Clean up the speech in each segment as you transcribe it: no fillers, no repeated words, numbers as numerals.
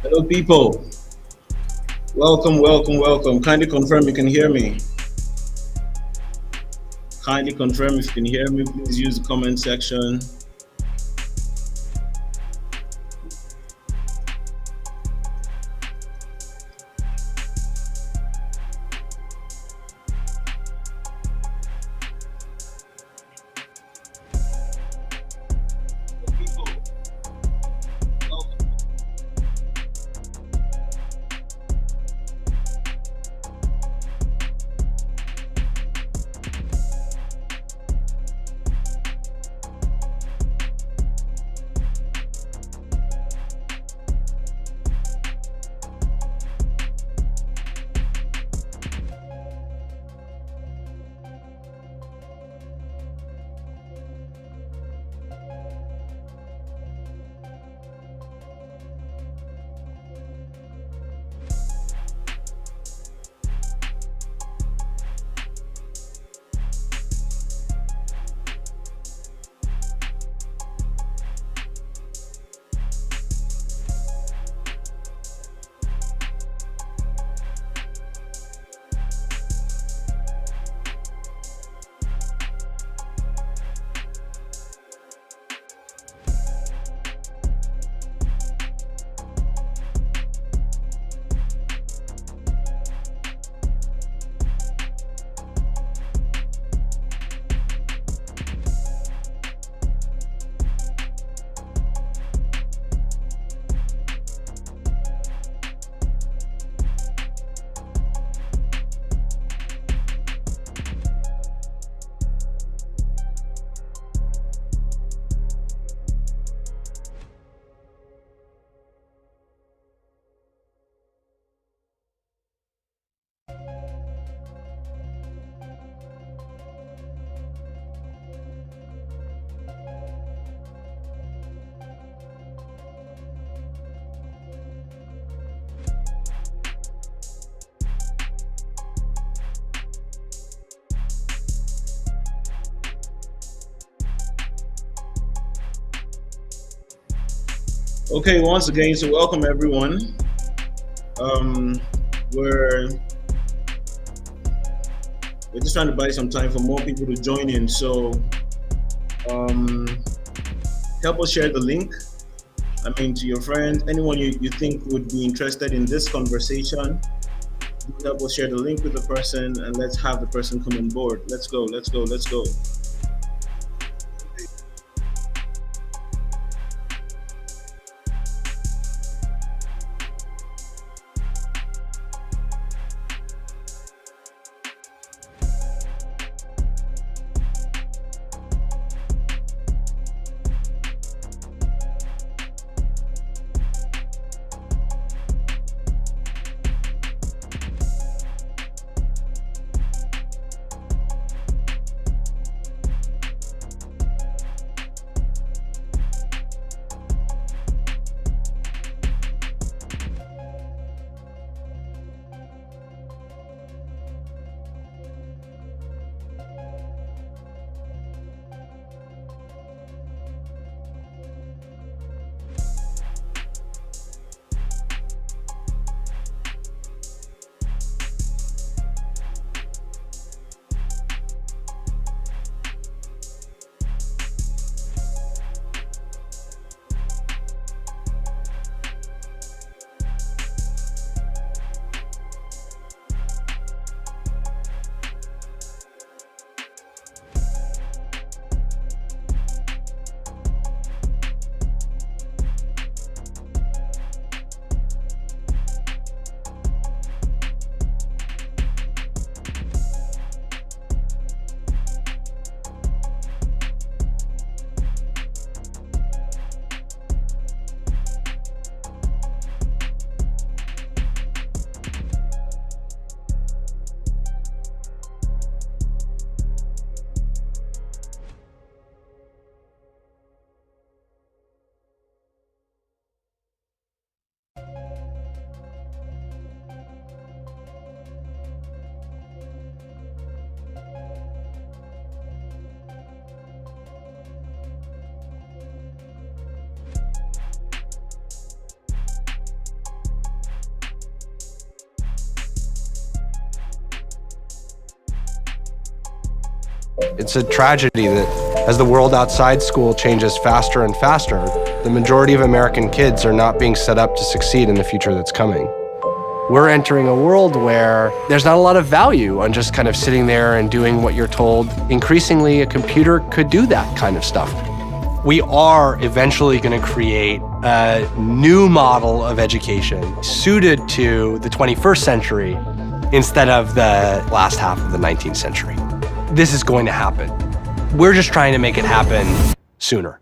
Hello, people. Welcome, welcome, welcome. Kindly confirm you can hear me. Kindly confirm if you can hear me. Please use the comment section. People, welcome. Okay, once again, so welcome everyone. Um, we're we're just trying to buy some time for more people to join in. So um, help us share the link. I mean, to your friends, anyone you think would be interested in this conversation. Do help us share the link with the person, and let's have the person come on board. Let's go. Let's go. Let's go. It's a tragedy that as the world outside school changes faster and faster, the majority of American kids are not being set up to succeed in the future that's coming. We're entering a world where there's not a lot of value on just kind of sitting there and doing what you're told. Increasingly, a computer could do that kind of stuff. We are eventually going to create a new model of education suited to the 21st century instead of the last half of the 19th century. This is going to happen. We're just trying to make it happen sooner.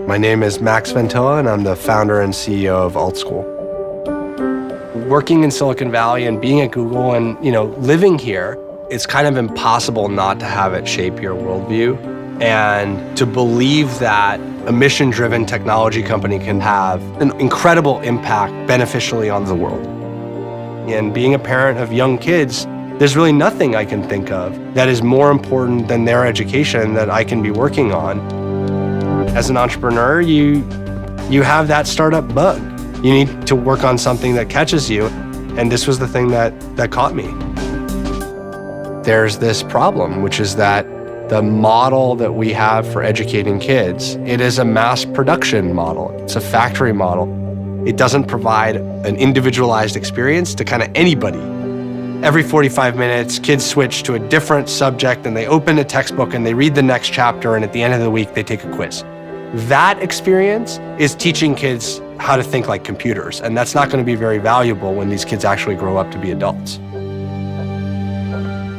My name is Max Ventoa, and I'm the founder and CEO of AltSchool. Working in Silicon Valley and being at Google and, living here, it's kind of impossible not to have it shape your worldview and to believe that a mission-driven technology company can have an incredible impact beneficially on the world. And being a parent of young kids, there's really nothing I can think of that is more important than their education that I can be working on. As an entrepreneur, you have that startup bug. You need to work on something that catches you, and this was the thing that caught me. There's this problem, which is that the model that we have for educating kids, it is a mass production model. It's a factory model. It doesn't provide an individualized experience to kind of anybody. Every 45 minutes, kids switch to a different subject and they open a textbook and they read the next chapter, and at the end of the week, they take a quiz. That experience is teaching kids how to think like computers, and that's not going to be very valuable when these kids actually grow up to be adults.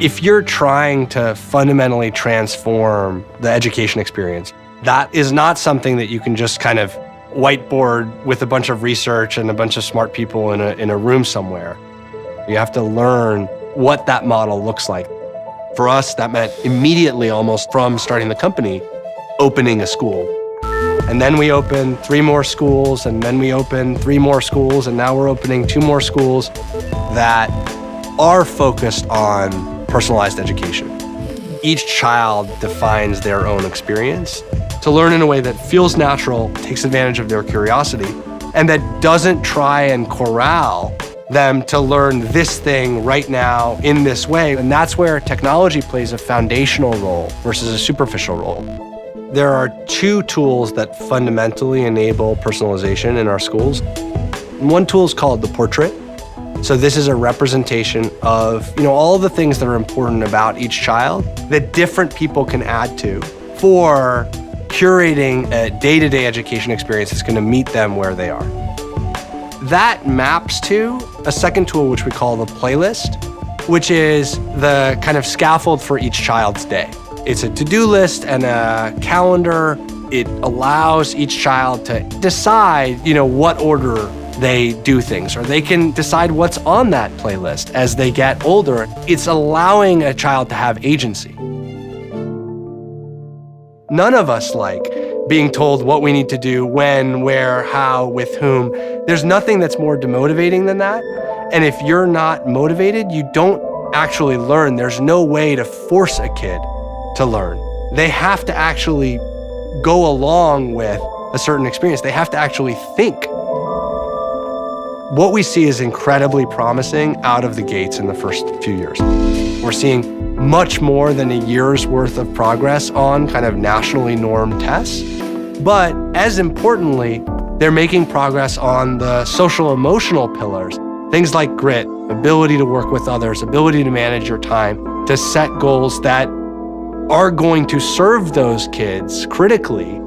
If you're trying to fundamentally transform the education experience, that is not something that you can just kind of whiteboard with a bunch of research and a bunch of smart people in a room somewhere. You have to learn what that model looks like. For us, that meant immediately, almost from starting the company, opening a school. And then we opened 3 more schools, and then we opened 3 more schools, and now we're opening 2 more schools that are focused on personalized education. Each child defines their own experience to learn in a way that feels natural, takes advantage of their curiosity, and that doesn't try and corral them to learn this thing right now in this way. And that's where technology plays a foundational role versus a superficial role. There are 2 tools that fundamentally enable personalization in our schools. One tool is called the portrait. So this is a representation of, all the things that are important about each child that different people can add to for curating a day-to-day education experience that's going to meet them where they are. That maps to a second tool, which we call the playlist, which is the kind of scaffold for each child's day. It's a to-do list and a calendar. It allows each child to decide, what order they do things, or they can decide what's on that playlist as they get older. It's allowing a child to have agency. None of us like being told what we need to do, when, where, how, with whom. There's nothing that's more demotivating than that. And if you're not motivated, you don't actually learn. There's no way to force a kid to learn. They have to actually go along with a certain experience. They have to actually think. What we see is incredibly promising out of the gates in the first few years. We're seeing much more than a year's worth of progress on kind of nationally normed tests. But as importantly, they're making progress on the social emotional pillars, things like grit, ability to work with others, ability to manage your time, to set goals that are going to serve those kids critically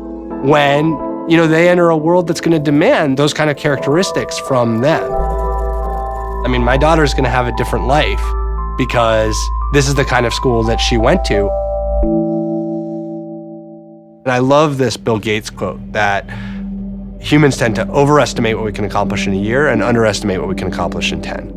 when they enter a world that's going to demand those kind of characteristics from them. I mean, my daughter's going to have a different life because this is the kind of school that she went to. And I love this Bill Gates quote that humans tend to overestimate what we can accomplish in a year and underestimate what we can accomplish in 10.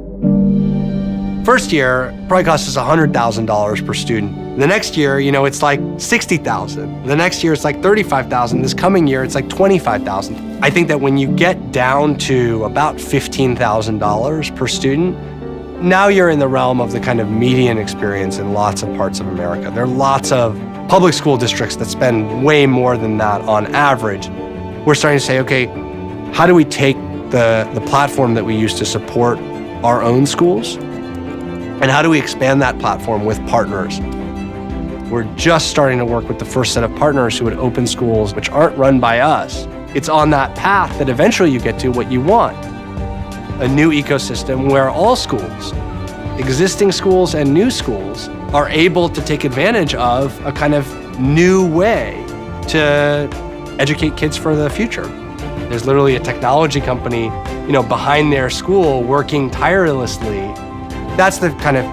First year probably costs us $100,000 per student. The next year, it's like $60,000. The next year, it's like $35,000. This coming year, it's like $25,000. I think that when you get down to about $15,000 per student, Now you're in the realm of the kind of median experience in lots of parts of America. There are lots of public school districts that spend way more than that on average. We're starting to say, okay, how do we take the platform that we use to support our own schools, and how do we expand that platform with partners? We're just starting to work with the first set of partners who would open schools which aren't run by us. It's on that path that eventually you get to what you want. A new ecosystem where all schools, existing schools and new schools, are able to take advantage of a kind of new way to educate kids for the future. There's literally a technology company, behind their school working tirelessly. That's the kind of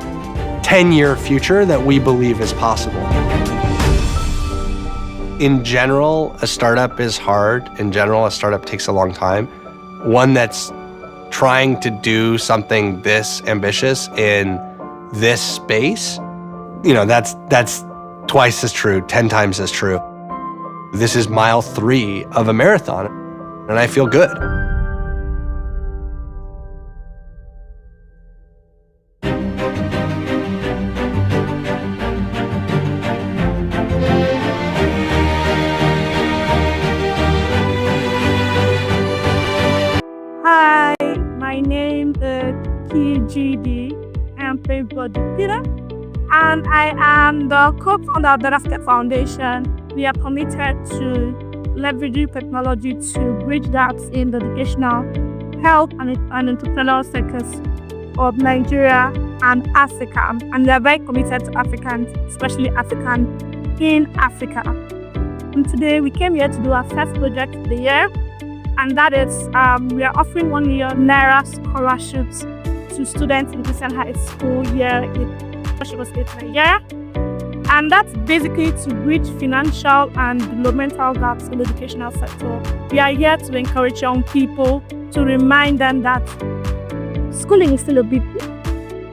10-year future that we believe is possible. In general, a startup is hard. In general, a startup takes a long time. One that's trying to do something this ambitious in this space, that's twice as true, 10 times as true. This is mile 3 of a marathon, and I feel good. Hi, my name is KGD. I'm Favorite Peter, and I am the co-founder of the Basket Foundation. We are committed to leveraging technology to bridge gaps in the educational, health, and entrepreneurial sectors of Nigeria and Africa. And we are very committed to Africans, especially African in Africa. And today we came here to do our first project of the year. And that is, we are offering 1 million naira scholarships to students in Christian high school here in Nigeria. And that's basically to bridge financial and developmental gaps in the educational sector. We are here to encourage young people, to remind them that schooling is still a big deal.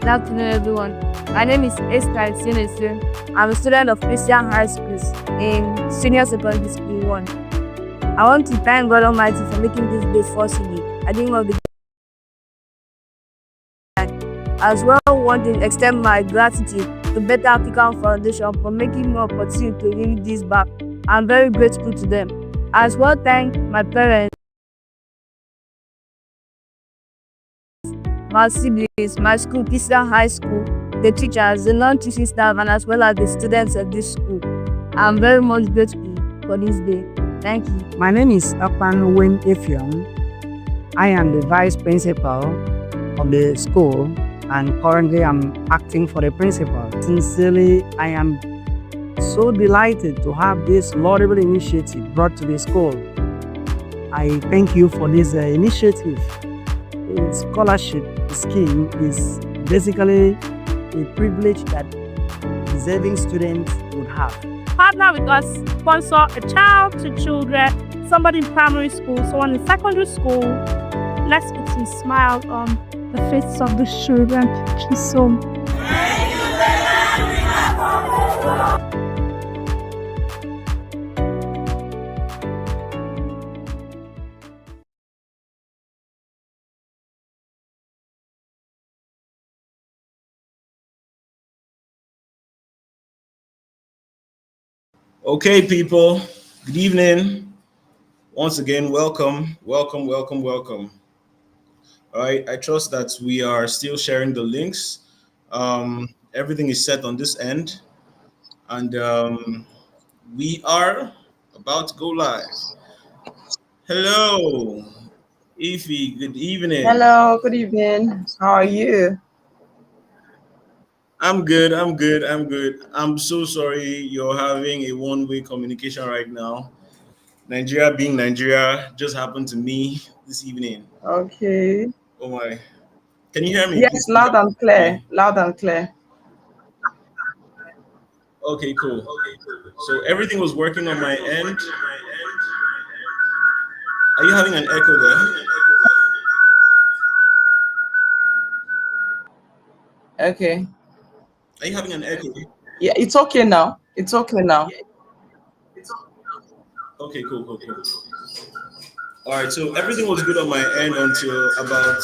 Good afternoon, everyone. My name is Obidi-Essien. I'm a student of Christian high schools in Senior Secondary School 1. I want to thank God Almighty for making this day possible. I didn't want to as well want to extend my gratitude to Better African Foundation for making me opportunity to read this back. I'm very grateful to them. I as well thank my parents, my siblings, my school, Christian High School, the teachers, the non-teaching staff, and as well as the students of this school. I'm very much grateful for this day. Thank you. My name is Obidi-Essien. I am the vice principal of the school, and currently I'm acting for the principal. Sincerely, I am so delighted to have this laudable initiative brought to the school. I thank you for this initiative. The scholarship scheme is basically a privilege that deserving students would have. Partner with us, sponsor a child to children, somebody in primary school, someone in secondary school. Let's put some smile on the faces of the children. Thank you so much. Okay, people, good evening. Once again, welcome. All right, I trust that we are still sharing the links. Everything is set on this end, and we are about to go live. Hello, Ify, good evening. Hello, good evening. How are you? I'm good. I'm so sorry you're having a one-way communication right now. Nigeria being Nigeria just happened to me this evening. Okay. Oh my. Can you hear me? Yes, Please loud and clear. me. Loud and clear. Okay, cool. So everything was working on my end. Are you having an echo there? Okay. Are you having an echo? Yeah, it's okay now. It's okay now. Okay, cool. All right, so everything was good on my end until about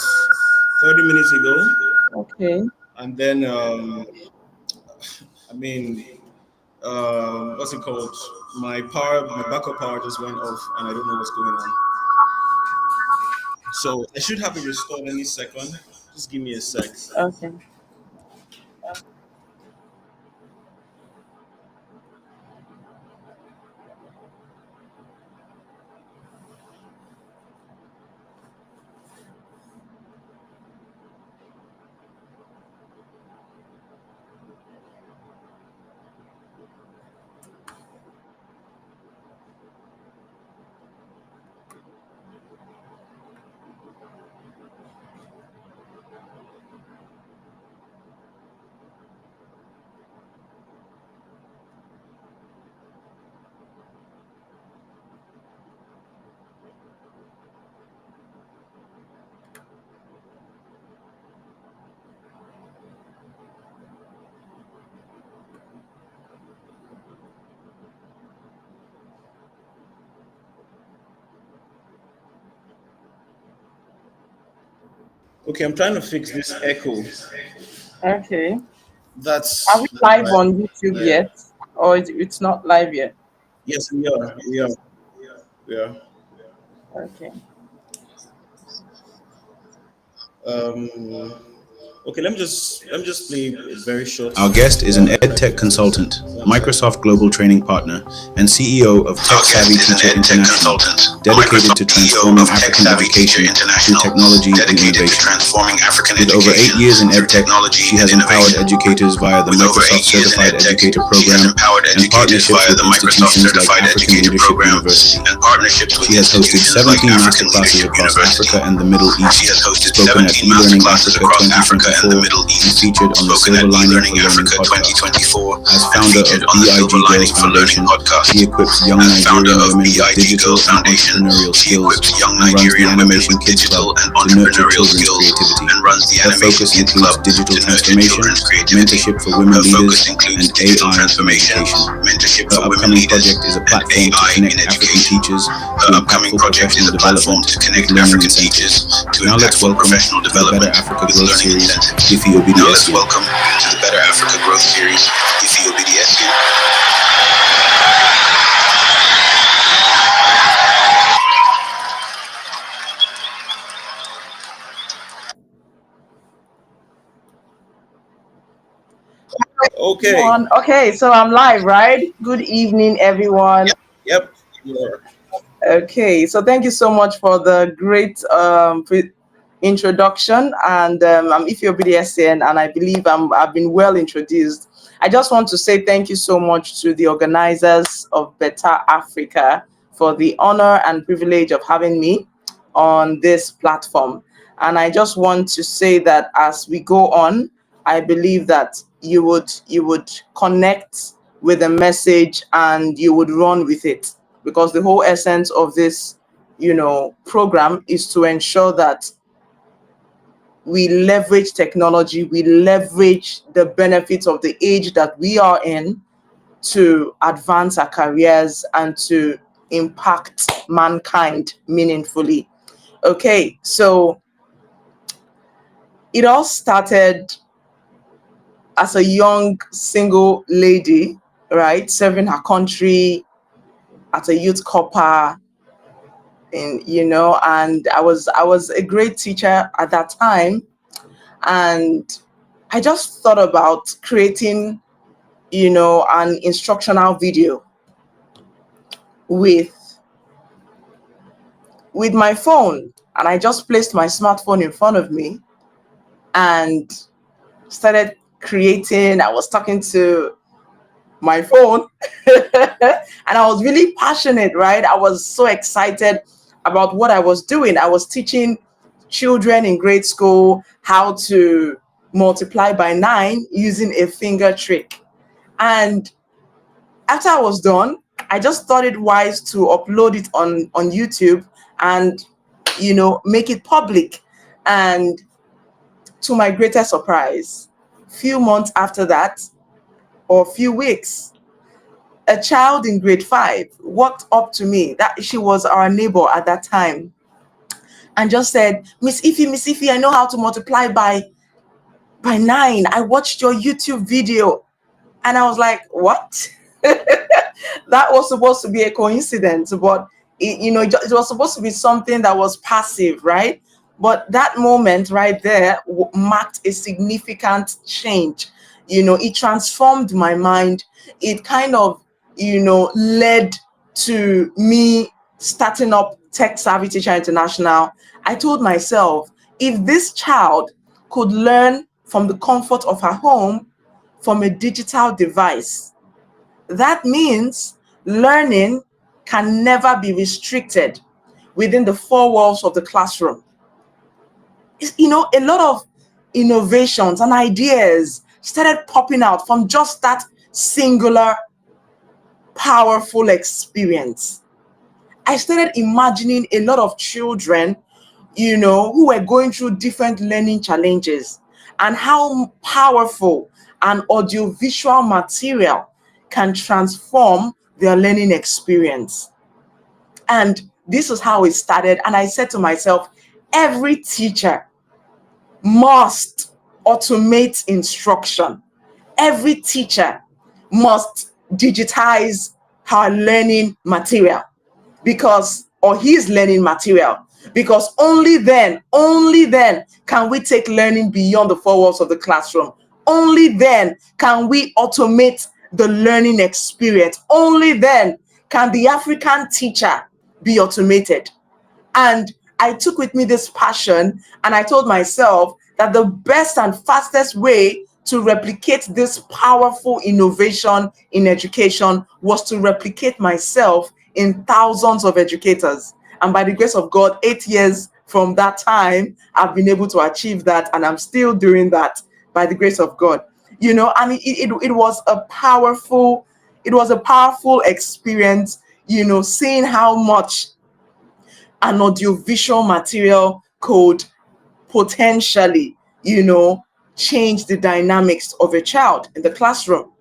30 minutes ago. Okay. And then I mean, what's it called? My backup power just went off, and I don't know what's going on. So I should have it restored any second. Just give me a sec. Okay. Okay, I'm trying to fix this echo. Okay. Are That's we live my, on YouTube yeah. yet? Or it's not live yet? Yes, we are. We are. We are. Okay. Um, okay, let me just play a very short. Our guest is an EdTech consultant, Microsoft Global Training Partner, and CEO of Tech Savvy Teacher International, dedicated to transforming African education through technology and innovation. With over 8 years in EdTech, she has empowered educators via the Microsoft Certified Educator Program and partnerships with institutions like African Leadership University. She has hosted 17 masterclasses across Africa and the Middle East, spoken at eLearning Africa 2024, and featured on the Silver Lining for Learning podcast. As founder of BIG Girls Foundation, she equips young Nigerian women with digital and entrepreneurial skills and runs the Animation Kids Club to nurture children's creativity. Her focus includes digital transformation, mentorship for women leaders, and AI implementation. Her upcoming project is a platform to connect African teachers to impactful professional development with learning incentives. Now let's welcome to the Better Africa Growth Series, Obidi-Essien. Welcome to the Better Africa Growth Series, Obidi-Essien. Okay. Okay, so I'm live, right? Good evening, everyone. Yep. You are. Okay, so thank you so much for the great introduction. And I'm Obidi-Essien, and I believe I've been well introduced. I just want to say thank you so much to the organizers of Better Africa for the honor and privilege of having me on this platform. And I just want to say that as we go on, I believe that you would connect with the message and you would run with it, because the whole essence of this, program is to ensure that we leverage technology, we leverage the benefits of the age that we are in to advance our careers and to impact mankind meaningfully. Okay, so it all started as a young single lady, right, serving her country as a youth corps, and I was a great teacher at that time, and I just thought about creating, an instructional video with my phone, and I just placed my smartphone in front of me and started creating. I was talking to my phone and I was really passionate, right? I was so excited about what I was doing. I was teaching children in grade school how to multiply by 9 using a finger trick. And after I was done, I just thought it wise to upload it on YouTube and, make it public. And to my greatest surprise, few months after that, or a few weeks, a child in grade 5 walked up to me. That she was our neighbor at that time, and just said, Miss Ify, I know how to multiply by By 9, I watched your YouTube video. And I was like, what? That was supposed to be a coincidence, but it was supposed to be something that was passive, right? But that moment right there marked a significant change. It transformed my mind. It kind of, led to me starting up Tech Savvy Teacher International. I told myself, if this child could learn from the comfort of her home, from a digital device, that means learning can never be restricted within the four walls of the classroom. A lot of innovations and ideas started popping out from just that singular, powerful experience. I started imagining a lot of children, who were going through different learning challenges, and how powerful an audiovisual material can transform their learning experience. And this is how it started. And I said to myself, every teacher must automate instruction. Every teacher must digitize her learning material or his learning material, because only then can we take learning beyond the four walls of the classroom. Only then can we automate the learning experience. Only then can the African teacher be automated. And I took with me this passion, and I told myself that the best and fastest way to replicate this powerful innovation in education was to replicate myself in thousands of educators. And by the grace of God, 8 years from that time, I've been able to achieve that, and I'm still doing that by the grace of God. And it was a powerful experience, seeing how much an audiovisual material could potentially, change the dynamics of a child in the classroom.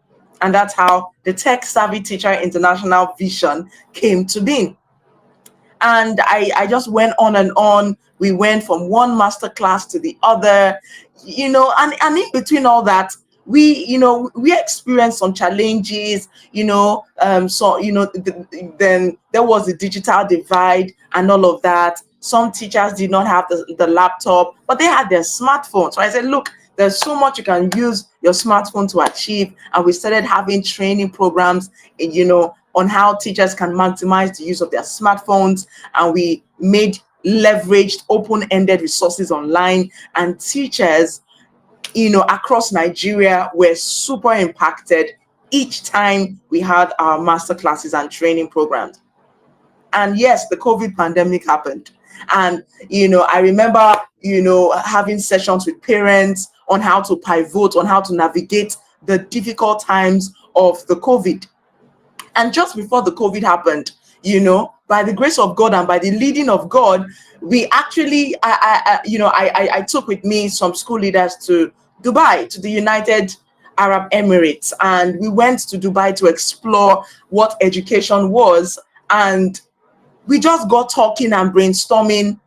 And that's how the Tech Savvy Teacher International vision came to be. And I just went on and on. We went from one master class to the other, and in between all that, we experienced some challenges, then there was the digital divide and all of that. Some teachers did not have the laptop, but they had their smartphone. So I said, look, there's so much you can use your smartphone to achieve. And we started having training programs, on how teachers can maximize the use of their smartphones. And we made leveraged open-ended resources online, and teachers, across Nigeria were super impacted each time we had our master classes and training programs. And yes, the COVID pandemic happened. And, I remember, having sessions with parents on how to pivot, on how to navigate the difficult times of the COVID. And just before the COVID happened, by the grace of God and by the leading of God, we actually, I took with me some school leaders to Dubai, to the United Arab Emirates. And we went to Dubai to explore what education was. And we just got talking and brainstorming.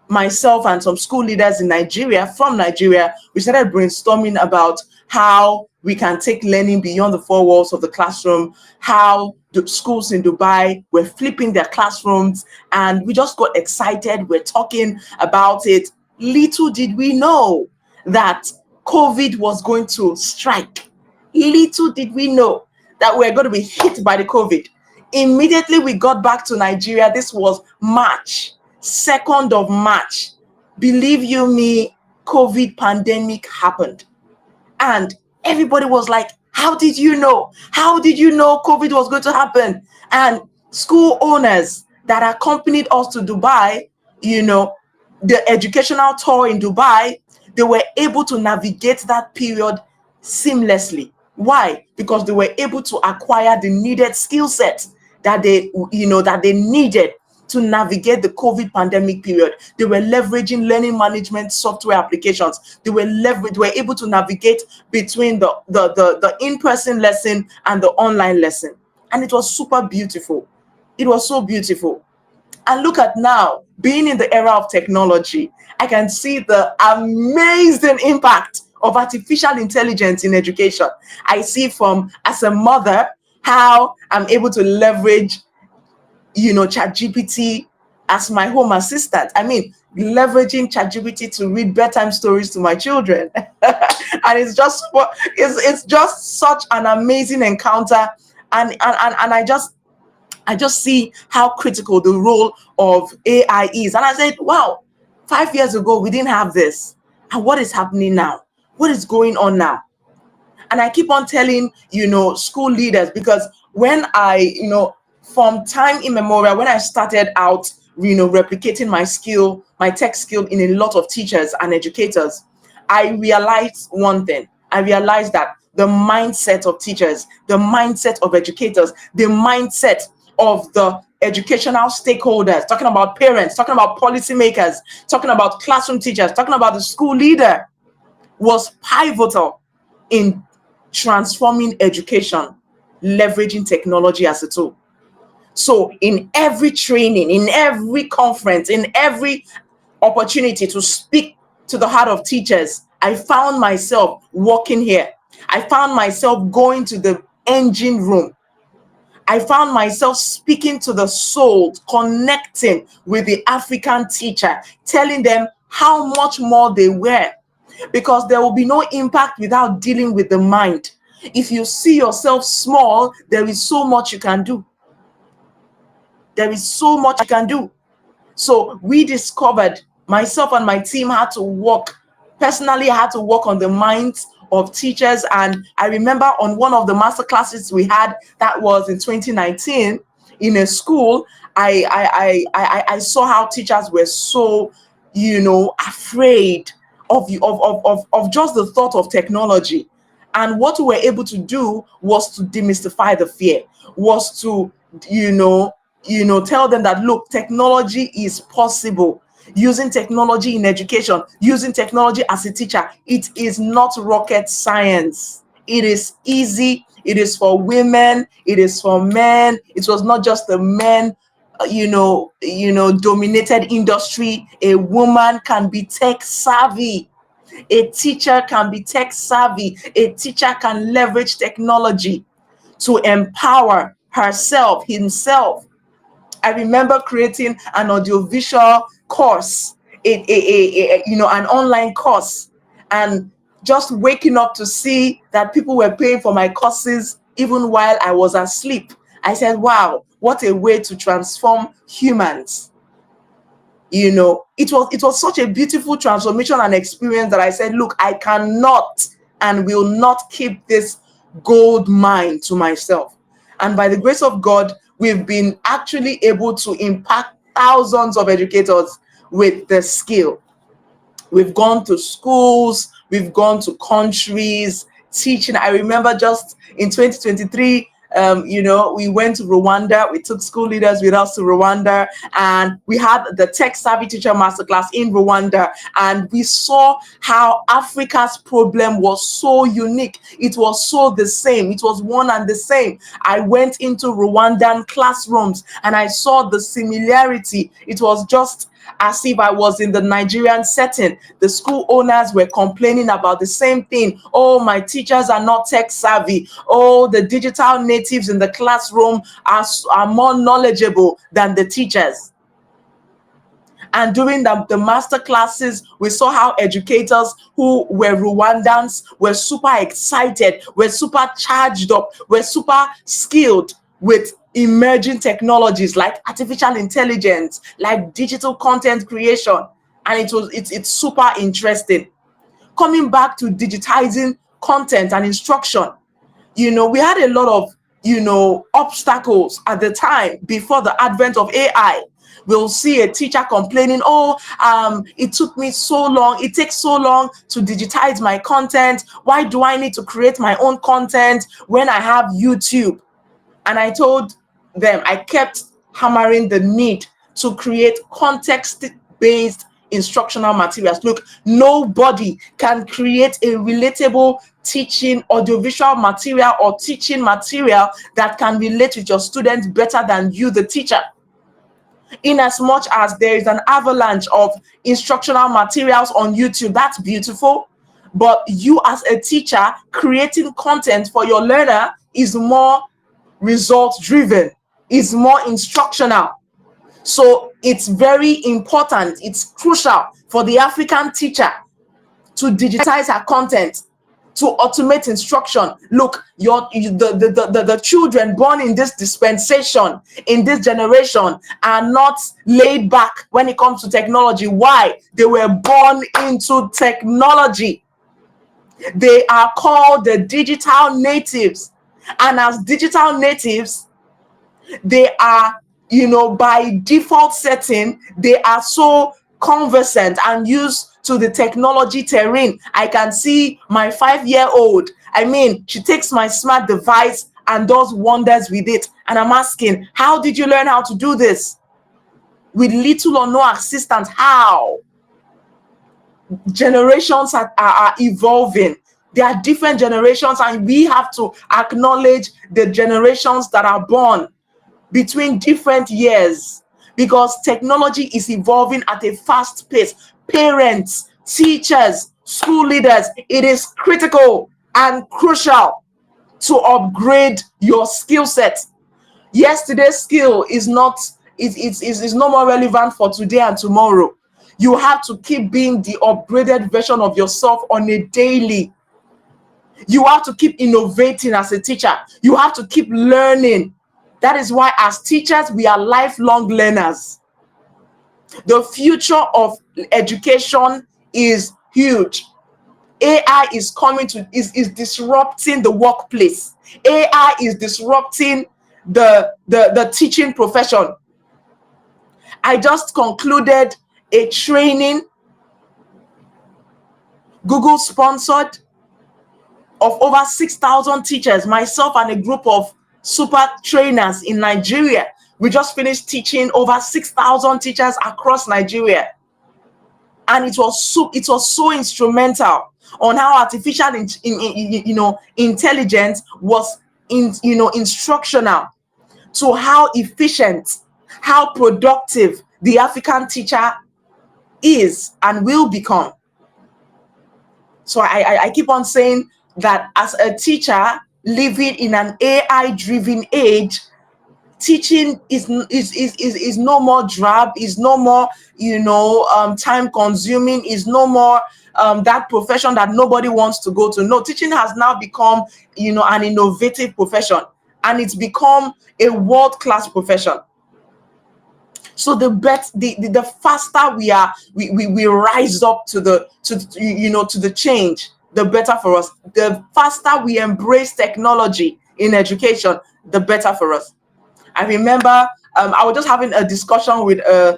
Myself and some school leaders from Nigeria, we started brainstorming about how we can take learning beyond the four walls of the classroom, how the schools in Dubai were flipping their classrooms, and we just got excited. We're talking about it. Little did we know that COVID was going to strike. Little did we know that we're going to be hit by the COVID. Immediately we got back to Nigeria. This was March, 2nd of March. Believe you me, COVID pandemic happened. And everybody was like, how did you know? How did you know COVID was going to happen? And school owners that accompanied us to Dubai, the educational tour in Dubai, they were able to navigate that period seamlessly. Why? Because they were able to acquire the needed skill set that they needed to navigate the COVID pandemic period. They were leveraging learning management software applications. They were able to navigate between the in-person lesson and the online lesson. And it was super beautiful. It was so beautiful. And look at now, being in the era of technology, I can see the amazing impact of artificial intelligence in education. I see from, as a mother, how I'm able to leverage, ChatGPT as my home assistant. I mean, leveraging ChatGPT to read bedtime stories to my children. And it's just such an amazing encounter. And I just see how critical the role of AI is. And I said, wow, 5 years ago, we didn't have this. And what is happening now? What is going on now? And I keep on telling, school leaders, because when from time immemorial, when I started out, replicating my tech skill in a lot of teachers and educators, I realized one thing. I realized that the mindset of teachers, the mindset of educators, the mindset of the educational stakeholders, talking about parents, talking about policymakers, talking about classroom teachers, talking about the school leader, was pivotal in transforming education, leveraging technology as a tool. So in every training, in every conference, in every opportunity to speak to the heart of teachers, I found myself walking here. I found myself going to the engine room. I found myself speaking to the soul, connecting with the African teacher, telling them how much more they were, because there will be no impact without dealing with the mind. If you see yourself small, there is so much you can do. There is so much you can do. So we discovered, myself and my team had to work. Personally, I had to work on the minds of teachers. And I remember on one of the master classes we had, that was in 2019, in a school, I saw how teachers were so, afraid of just the thought of technology. And what we were able to do was to demystify the fear, was to, tell them that, look, technology is possible. Using technology in education, using technology as a teacher, it is not rocket science. It is easy. It is for women. It is for men. It was not just the men, dominated industry. A woman can be tech savvy. A teacher can be tech savvy. A teacher can leverage technology to empower herself, himself. I remember creating an audiovisual course, an online course, and just waking up to see that people were paying for my courses even while I was asleep. I said, wow, what a way to transform humans. It was such a beautiful transformation and experience that I said, look, I cannot and will not keep this gold mine to myself. And by the grace of God, we've been actually able to impact thousands of educators with the skill. We've gone to schools, we've gone to countries, teaching. I remember just in 2023, we went to Rwanda. We took school leaders with us to Rwanda, and we had the Tech Savvy Teacher Masterclass in Rwanda. And we saw how Africa's problem was so unique. It was so the same. It was one and the same. I went into Rwandan classrooms and I saw the similarity. It was just as if I was in the Nigerian setting. The school owners were complaining about the same thing. Oh, my teachers are not tech savvy. Oh, the digital natives in the classroom are more knowledgeable than the teachers. And during the master classes, we saw how educators who were Rwandans were super excited, were super charged up, were super skilled with emerging technologies like artificial intelligence, like digital content creation. And it's super interesting. Coming back to digitizing content and instruction, we had a lot of, obstacles at the time before the advent of AI. We'll see a teacher complaining, it took me so long. It takes so long to digitize my content. Why do I need to create my own content when I have YouTube? And I told them, I kept hammering the need to create context-based instructional materials. Look, nobody can create a relatable teaching audiovisual material or teaching material that can relate with your students better than you, the teacher. In as much as there is an avalanche of instructional materials on YouTube, that's beautiful. But you as a teacher creating content for your learner is more result driven, is more instructional. So it's very important, it's crucial for the African teacher to digitize her content, to automate instruction. Look, the children born in this dispensation, in this generation, are not laid back when it comes to technology. Why? They were born into technology. They are called the digital natives. And as digital natives, they are, by default setting, they are so conversant and used to the technology terrain. I can see my 5-year-old. She takes my smart device and does wonders with it. And I'm asking, how did you learn how to do this? With little or no assistance, how? Generations are evolving. There are different generations, and we have to acknowledge the generations that are born between different years, because technology is evolving at a fast pace. Parents, teachers, school leaders, it is critical and crucial to upgrade your skill set. Yesterday's skill is no more relevant for today and tomorrow. You have to keep being the upgraded version of yourself on a daily. You have to keep innovating as a teacher. You have to keep learning. That is why as teachers, we are lifelong learners. The future of education is huge. AI is coming to, is disrupting the workplace. AI is disrupting the teaching profession. I just concluded a training, Google sponsored, of over 6,000 teachers, myself and a group of super trainers in Nigeria. We just finished teaching over 6,000 teachers across Nigeria. And it was so instrumental on how artificial intelligence was instructional to how efficient, how productive the African teacher is and will become. So I keep on saying that as a teacher living in an AI-driven age, teaching is no more drab, is no more time consuming, is no more that profession that nobody wants to go to. No, teaching has now become an innovative profession, and it's become a world-class profession. So the faster we rise up to the change, the better for us. The faster we embrace technology in education, the better for us. I remember I was just having a discussion with a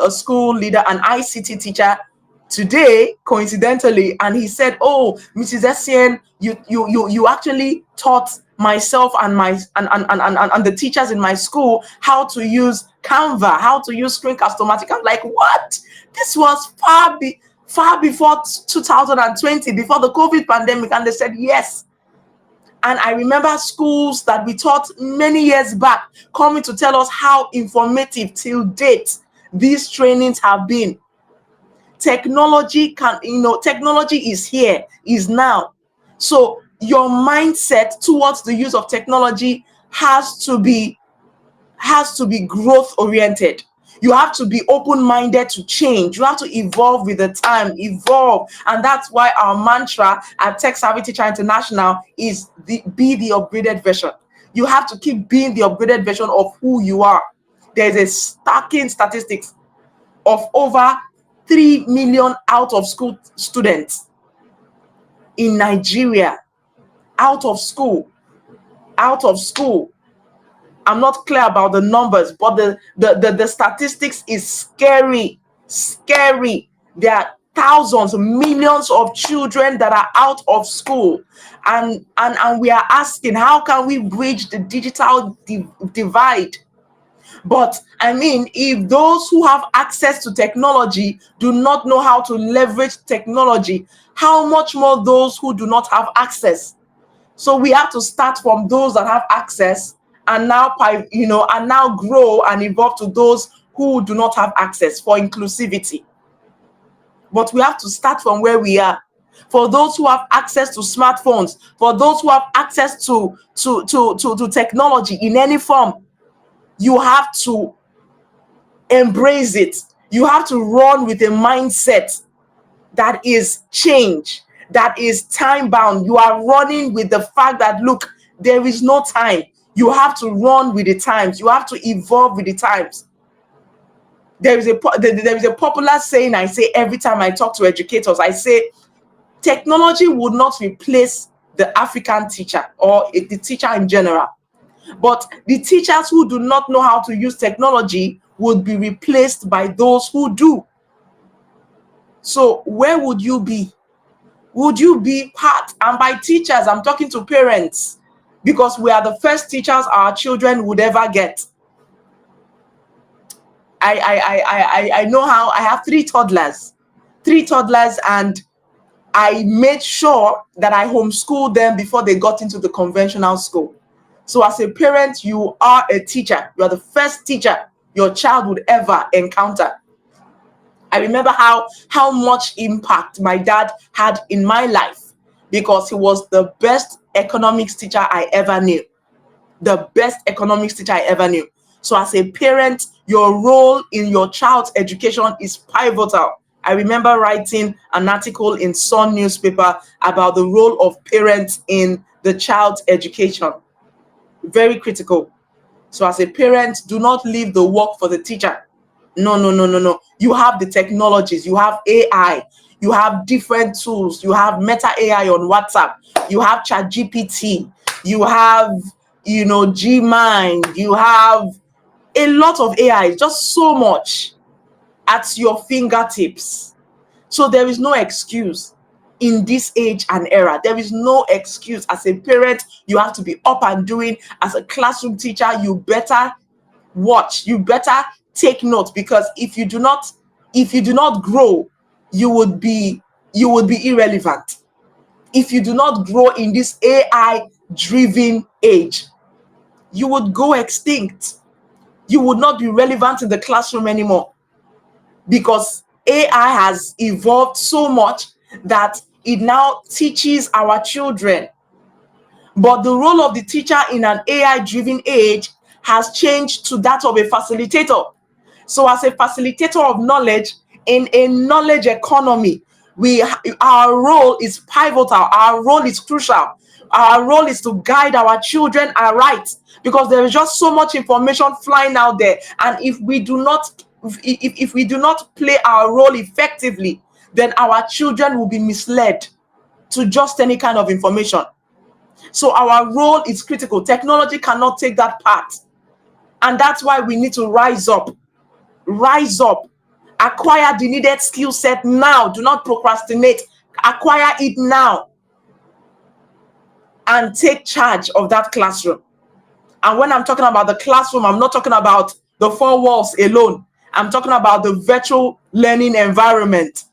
school leader, an ICT teacher today, coincidentally, and he said, "Oh, Mrs. Essien, you actually taught myself and the teachers in my school how to use Canva, how to use Screencast-O-Matic." I'm like, what? This was far before 2020, before the COVID pandemic, and they said yes. And I remember schools that we taught many years back coming to tell us how informative till date these trainings have been. Technology technology is here, is now. So your mindset towards the use of technology has to be growth oriented. You have to be open-minded to change. You have to evolve with the time, evolve. And that's why our mantra at Tech Savvy Teacher International is be the upgraded version. You have to keep being the upgraded version of who you are. There's a startling statistics of over 3 million out of school students in Nigeria. Out of school. I'm not clear about the numbers, but the statistics is scary. There are thousands, millions of children that are out of school, and we are asking, how can we bridge the digital divide? But if those who have access to technology do not know how to leverage technology, how much more those who do not have access? So we have to start from those that have access, and now grow and evolve to those who do not have access for inclusivity. But we have to start from where we are. for those who have access to smartphones, for those who have access to technology in any form. You have to embrace it. You have to run with a mindset that is change, that is time bound. You are running with the fact that, look, there is no time. You have to run with the times. You have to evolve with the times. There is a popular saying I say every time I talk to educators. I say, technology would not replace the African teacher or the teacher in general. But the teachers who do not know how to use technology would be replaced by those who do. So where would you be? Would you be part? And by teachers, I'm talking to parents, because we are the first teachers our children would ever get. I know how. I have three toddlers, and I made sure that I homeschooled them before they got into the conventional school. So as a parent, you are a teacher. You are the first teacher your child would ever encounter. I remember how much impact my dad had in my life, because he was the best economics teacher I ever knew. The best economics teacher I ever knew. So as a parent, your role in your child's education is pivotal. I remember writing an article in Sun newspaper about the role of parents in the child's education. Very critical. So as a parent, do not leave the work for the teacher. No. You have the technologies. You have AI. You have different tools. You have Meta AI on WhatsApp. You have ChatGPT. You have, Gmind. You have a lot of AI. Just so much at your fingertips. So there is no excuse in this age and era. There is no excuse. As a parent, you have to be up and doing. As a classroom teacher, you better watch. You better take note, because if you do not grow, you would be irrelevant. If you do not grow in this AI-driven age, you would go extinct. You would not be relevant in the classroom anymore, because AI has evolved so much that it now teaches our children. But the role of the teacher in an AI-driven age has changed to that of a facilitator. So as a facilitator of knowledge in a knowledge economy, our role is pivotal. Our role is crucial. Our role is to guide our children aright, because there is just so much information flying out there. And if we do not play our role effectively, then our children will be misled to just any kind of information. So our role is critical. Technology cannot take that part. And that's why we need to rise up. Acquire the needed skill set now. Do not procrastinate. Acquire it now and take charge of that classroom. And when I'm talking about the classroom, I'm not talking about the four walls alone. I'm talking about the virtual learning environment.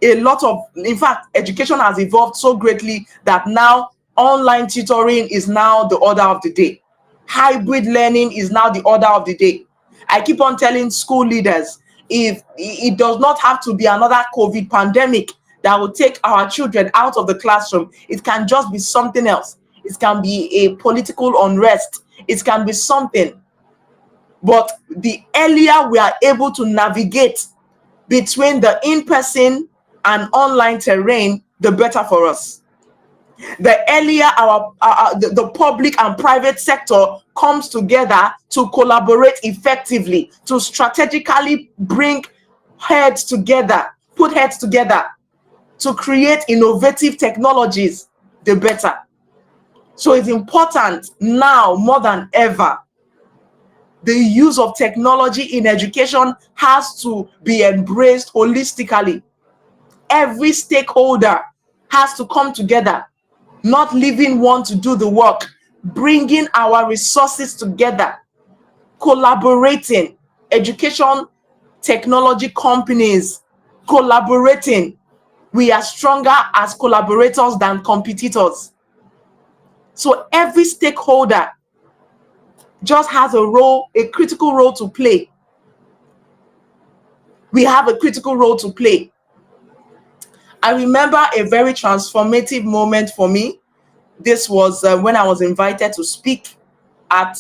In fact, education has evolved so greatly that now online tutoring is now the order of the day. Hybrid learning is now the order of the day. I keep on telling school leaders, if it does not have to be another COVID pandemic that will take our children out of the classroom, it can just be something else. It can be a political unrest. It can be something. But the earlier we are able to navigate between the in-person and online terrain, the better for us. The earlier the public and private sector comes together to collaborate effectively, to strategically bring heads together, put heads together to create innovative technologies, the better. So it's important now more than ever. The use of technology in education has to be embraced holistically. Every stakeholder has to come together, not leaving one to do the work, bringing our resources together, collaborating, education technology companies collaborating. We are stronger as collaborators than competitors. So every stakeholder just has a critical role to play. We have a critical role to play. I remember a very transformative moment for me. This was when I was invited to speak at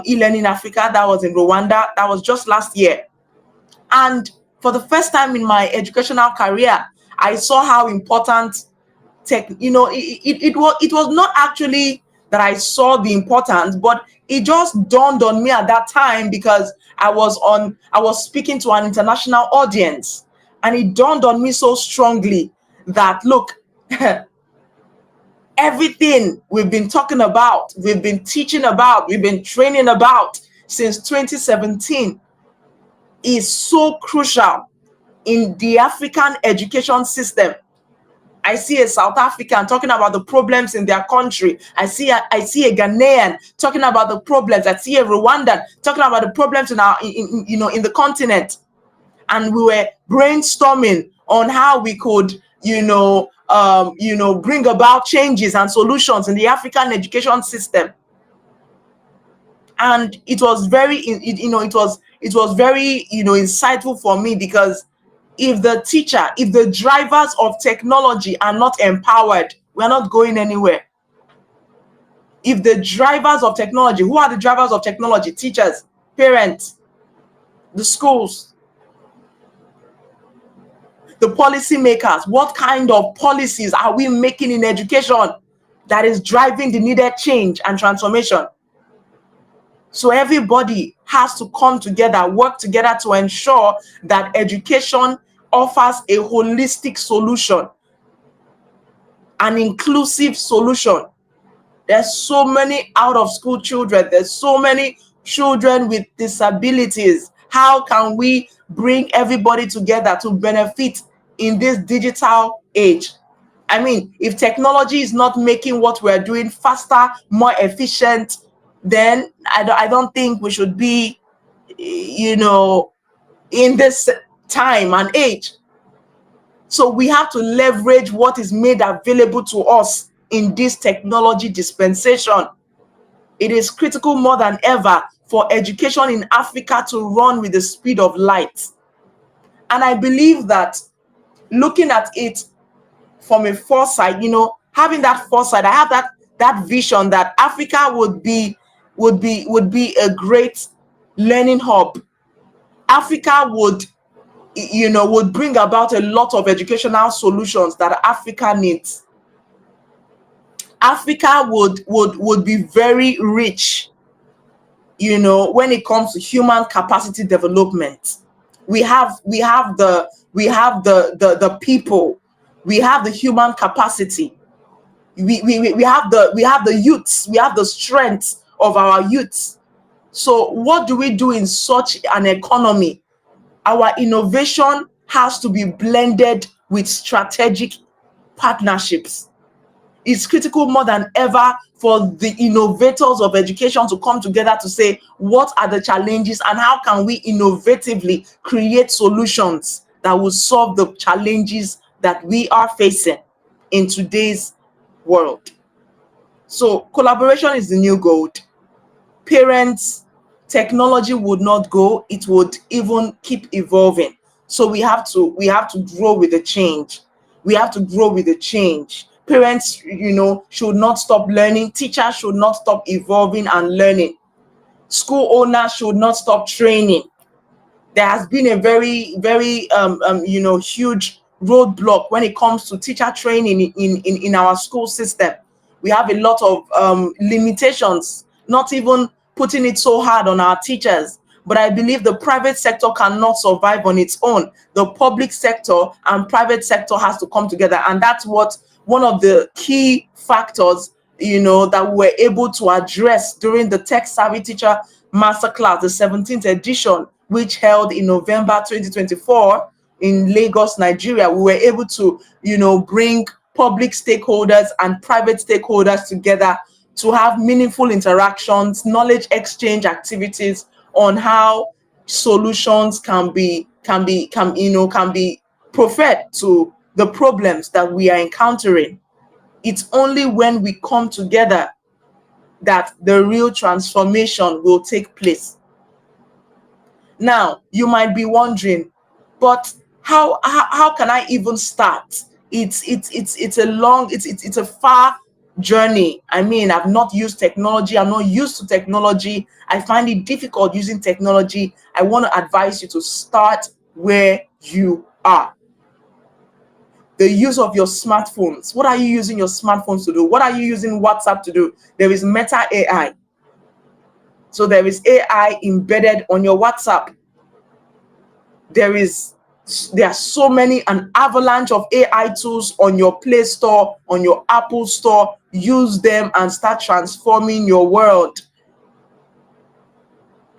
e-learning Africa. That was in Rwanda. That was just last year. And for the first time in my educational career, I saw how important tech, it was not actually that I saw the importance, but it just dawned on me at that time, because I was speaking to an international audience, and it dawned on me so strongly that, look, everything we've been talking about, we've been teaching about, we've been training about since 2017 is so crucial in the African education system. I see a South African talking about the problems in their country. I see a Ghanaian talking about the problems. I see a Rwandan talking about the problems in in the continent. And we were brainstorming on how we could, bring about changes and solutions in the African education system. And it was very, it was very, insightful for me, because if the drivers of technology are not empowered, we're not going anywhere. If the drivers of technology, who are the drivers of technology? Teachers, parents, the schools, the policy makers. What kind of policies are we making in education that is driving the needed change and transformation? So everybody has to come together, work together to ensure that education offers a holistic solution, an inclusive solution. There's so many out of school children. There's so many children with disabilities. How can we bring everybody together to benefit in this digital age? I mean, if technology is not making what we're doing faster, more efficient, then I don't think we should be, in this time and age. So we have to leverage what is made available to us in this technology dispensation. It is critical more than ever for education in Africa to run with the speed of light. And I believe that, looking at it from a foresight, having that foresight, I have that vision that Africa would be a great learning hub. Africa would bring about a lot of educational solutions that Africa needs. Africa would be very rich, when it comes to human capacity development. We have the people, we have the human capacity, we have the youths, we have the strength of our youths. So what do we do in such an economy? Our innovation has to be blended with strategic partnerships. It's critical more than ever for the innovators of education to come together to say, what are the challenges and how can we innovatively create solutions that will solve the challenges that we are facing in today's world. So collaboration is the new gold. Parents, technology would not go, it would even keep evolving. So we have to grow with the change. We have to grow with the change. Parents, should not stop learning. Teachers should not stop evolving and learning. School owners should not stop training. There has been a very, very, huge roadblock when it comes to teacher training in our school system. We have a lot of limitations, not even putting it so hard on our teachers. But I believe the private sector cannot survive on its own. The public sector and private sector has to come together. And that's one of the key factors, that we were able to address during the Tech Savvy Teacher Masterclass, the 17th edition, which held in November 2024 in Lagos, Nigeria. We were able to, bring public stakeholders and private stakeholders together to have meaningful interactions, knowledge exchange activities on how solutions can be preferred to the problems that we are encountering. It's only when we come together that the real transformation will take place. Now, you might be wondering, but how can I even start It's a long, it's a far journey. I mean, I've not used technology. I'm not used to technology. I find it difficult using technology. I want to advise you to start where you are. The use of your smartphones. What are you using your smartphones to do? What are you using WhatsApp to do? There is Meta AI. So there is AI embedded on your WhatsApp. There are so many, an avalanche of AI tools on your Play Store, on your Apple Store. Use them and start transforming your world.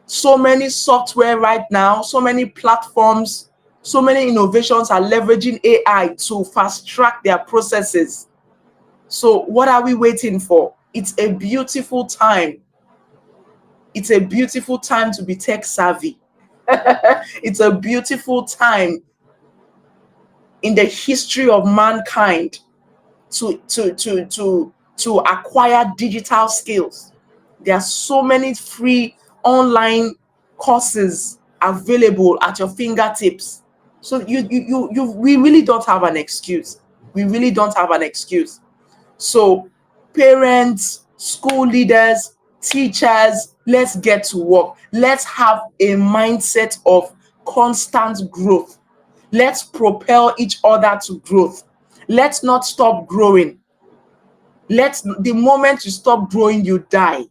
So many software right now, so many platforms, so many innovations are leveraging AI to fast track their processes. So what are we waiting for? It's a beautiful time. It's a beautiful time to be tech savvy. It's a beautiful time in the history of mankind to acquire digital skills. There are so many free online courses available at your fingertips. So we really don't have an excuse. We really don't have an excuse. So parents, school leaders, teachers, let's get to work. Let's have a mindset of constant growth. Let's propel each other to growth. Let's not stop growing. The moment you stop growing, you die.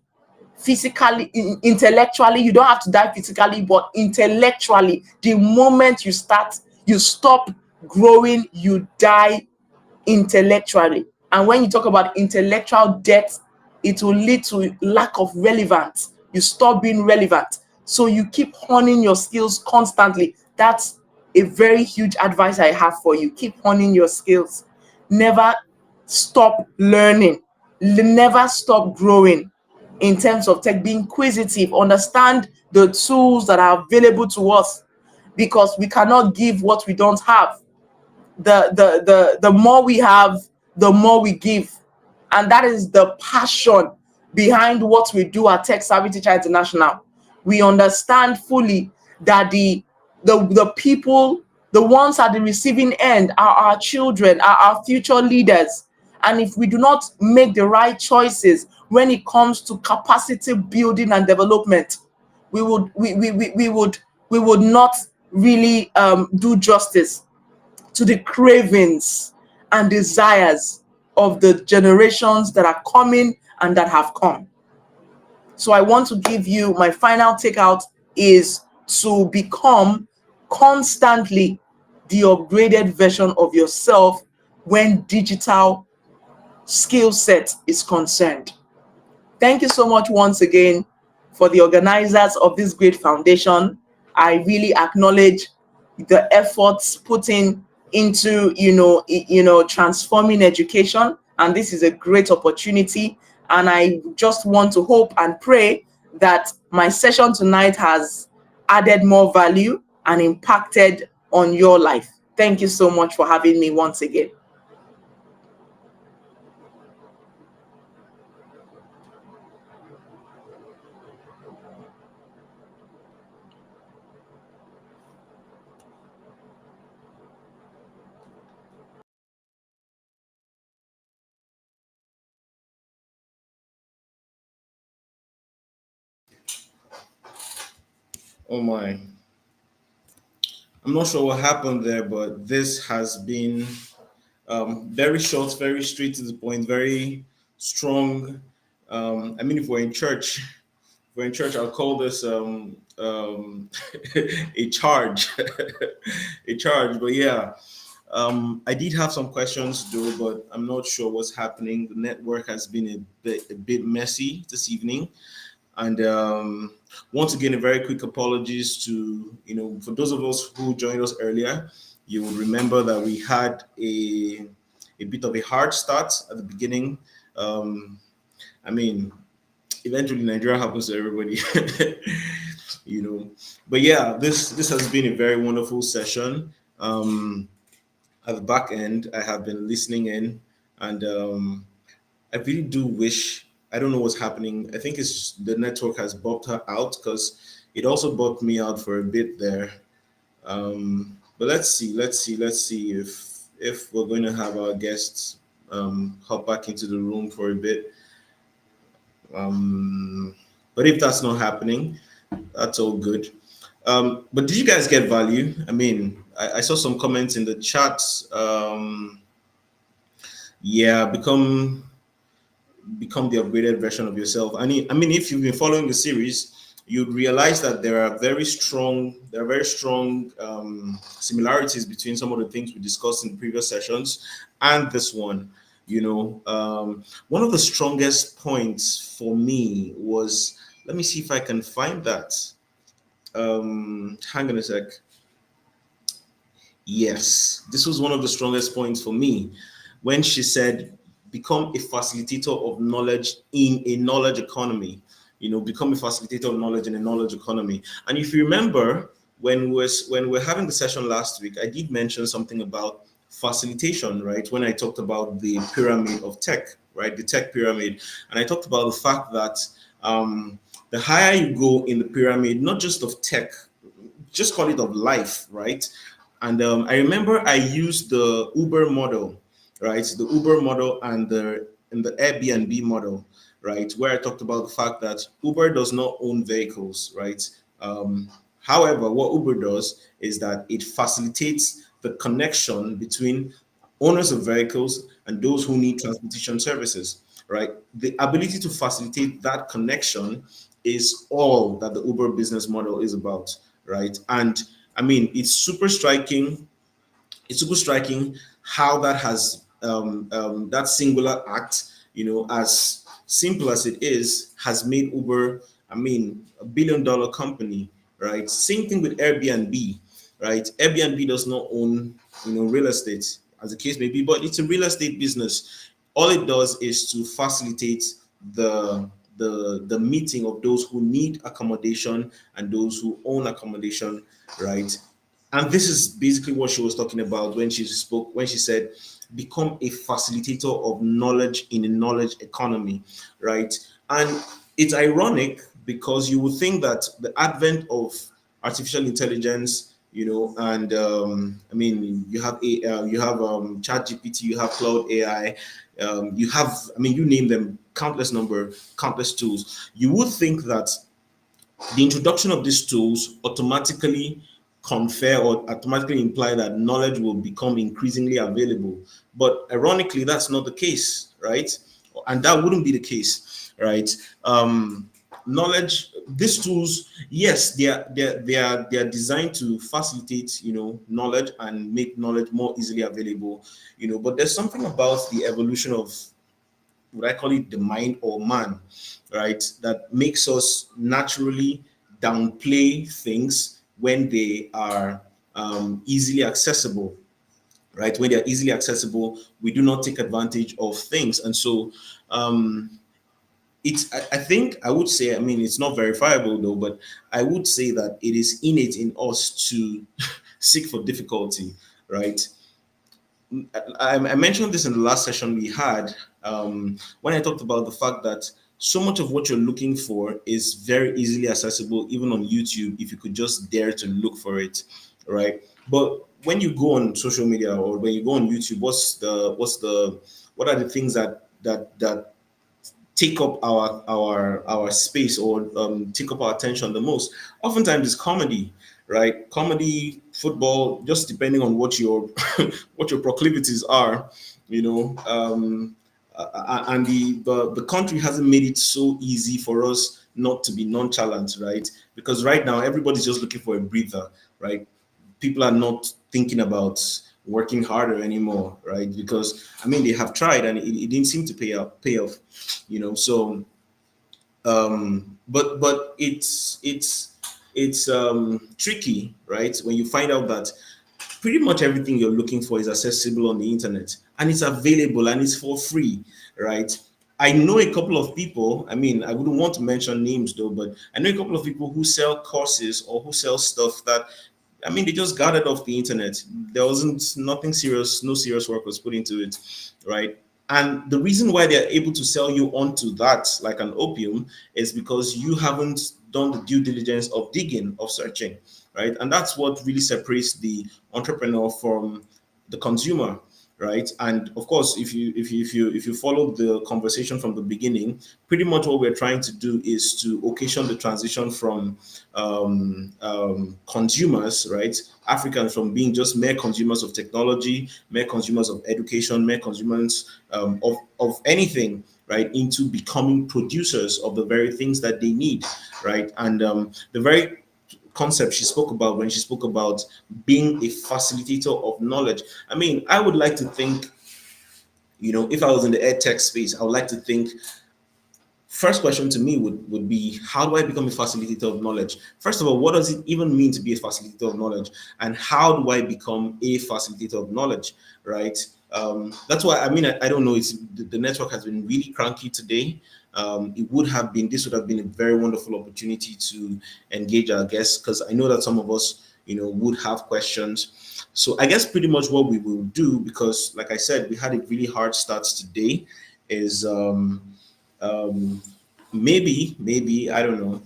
Physically, intellectually, you don't have to die physically, but intellectually, the moment you stop growing, you die intellectually. And when you talk about intellectual death, it will lead to lack of relevance. You stop being relevant. So you keep honing your skills constantly. That's a very huge advice I have for you. Keep honing your skills. Never stop learning. Never stop growing in terms of tech. Be inquisitive. Understand the tools that are available to us, because we cannot give what we don't have. The more we have, the more we give. And that is the passion behind what we do at Tech Savvy Teacher International. We understand fully that the people, the ones at the receiving end, are our children, are our future leaders. And if we do not make the right choices when it comes to capacity building and development, we would not really do justice to the cravings and desires of the generations that are coming and that have come. So I want to give you my final takeout is to become constantly the upgraded version of yourself when digital skill set is concerned. Thank you so much once again for the organizers of this great foundation. I really acknowledge the efforts put into transforming education, and this is a great opportunity. And I just want to hope and pray that my session tonight has added more value and impacted on your life. Thank you so much for having me once again. Oh my. I'm not sure what happened there, but this has been very short, very straight to the point, very strong. I mean, if we're in church, I'll call this a charge, a charge. But yeah, I did have some questions though, but I'm not sure what's happening. The network has been a bit messy this evening. And once again, a very quick apologies to, for those of us who joined us earlier. You will remember that we had a bit of a hard start at the beginning. I mean, eventually Nigeria happens to everybody, But yeah, this has been a very wonderful session. At the back end, I have been listening in, and I really do wish. I don't know what's happening. I think it's the network has bumped her out, because it also bumped me out for a bit there. But let's see if if we're going to have our guests hop back into the room for a bit. But if that's not happening, that's all good. But did you guys get value? I mean, I saw some comments in the chat. Yeah, become the upgraded version of yourself. I mean, if you've been following the series, you'd realize that there are very strong similarities between some of the things we discussed in previous sessions and this one. One of the strongest points for me was, let me see if I can find that. Hang on a sec. Yes, this was one of the strongest points for me when she said, become a facilitator of knowledge in a knowledge economy. Become a facilitator of knowledge in a knowledge economy. And if you remember, when we're having the session last week, I did mention something about facilitation, right? When I talked about the pyramid of tech, right? The tech pyramid. And I talked about the fact that the higher you go in the pyramid, not just of tech, just call it of life, right? And I remember I used the Uber model, right? The Uber model and the Airbnb model, right? Where I talked about the fact that Uber does not own vehicles, right? However, what Uber does is that it facilitates the connection between owners of vehicles and those who need transportation services, right? The ability to facilitate that connection is all that the Uber business model is about, right? And I mean, it's super striking how that has that singular act, as simple as it is, has made Uber, I mean, $1 billion company, right? Same thing with Airbnb, right? Airbnb does not own, real estate, as the case may be, but it's a real estate business. All it does is to facilitate the meeting of those who need accommodation and those who own accommodation, right? And this is basically what she was talking about when she said, become a facilitator of knowledge in a knowledge economy, right? And it's ironic because you would think that the advent of artificial intelligence, and I mean, you have ChatGPT, you have Cloud AI, you have, I mean, you name them, countless tools. You would think that the introduction of these tools automatically confer or automatically imply that knowledge will become increasingly available. But ironically, that's not the case, right? And that wouldn't be the case, right? Knowledge, these tools, yes, they are designed to facilitate, knowledge and make knowledge more easily available, but there's something about the evolution of what I call it the mind or man, right? That makes us naturally downplay things when they are easily accessible, right? When they are easily accessible, we do not take advantage of things. And so I think I would say, I mean, it's not verifiable though, but I would say that it is innate in us to seek for difficulty, right? I mentioned this in the last session we had when I talked about the fact that so much of what you're looking for is very easily accessible, even on YouTube, if you could just dare to look for it, right? But when you go on social media or when you go on YouTube, what are the things that take up our space or take up our attention the most? Oftentimes it's comedy, right? Comedy, football, just depending on what your what your proclivities are, and the country hasn't made it so easy for us not to be nonchalant, right? Because right now everybody's just looking for a breather, right? People are not thinking about working harder anymore, right? Because I mean they have tried and it didn't seem to pay off, So but it's tricky, right? When you find out that pretty much everything you're looking for is accessible on the internet and it's available and it's for free, right? I know a couple of people, I mean, I wouldn't want to mention names though, but I know a couple of people who sell courses or who sell stuff that, I mean, they just got it off the internet. There wasn't nothing serious, no serious work was put into it, right? And the reason why they're able to sell you onto that like an opium is because you haven't done the due diligence of digging, of searching, right? And that's what really separates the entrepreneur from the consumer, right? And of course, if you follow the conversation from the beginning, pretty much what we're trying to do is to occasion the transition from consumers, right? Africans from being just mere consumers of technology, mere consumers of education, mere consumers of anything, right, into becoming producers of the very things that they need, right? And the very concept she spoke about when she spoke about being a facilitator of knowledge. I mean, I would like to think, if I was in the ed tech space, I would like to think first question to me would be, how do I become a facilitator of knowledge? First of all, what does it even mean to be a facilitator of knowledge? And how do I become a facilitator of knowledge, right? That's why, I mean, I don't know, the network has been really cranky today. This would have been a very wonderful opportunity to engage our guests, because I know that some of us, would have questions. So I guess pretty much what we will do, because like I said, we had a really hard start today, is um, maybe I don't know.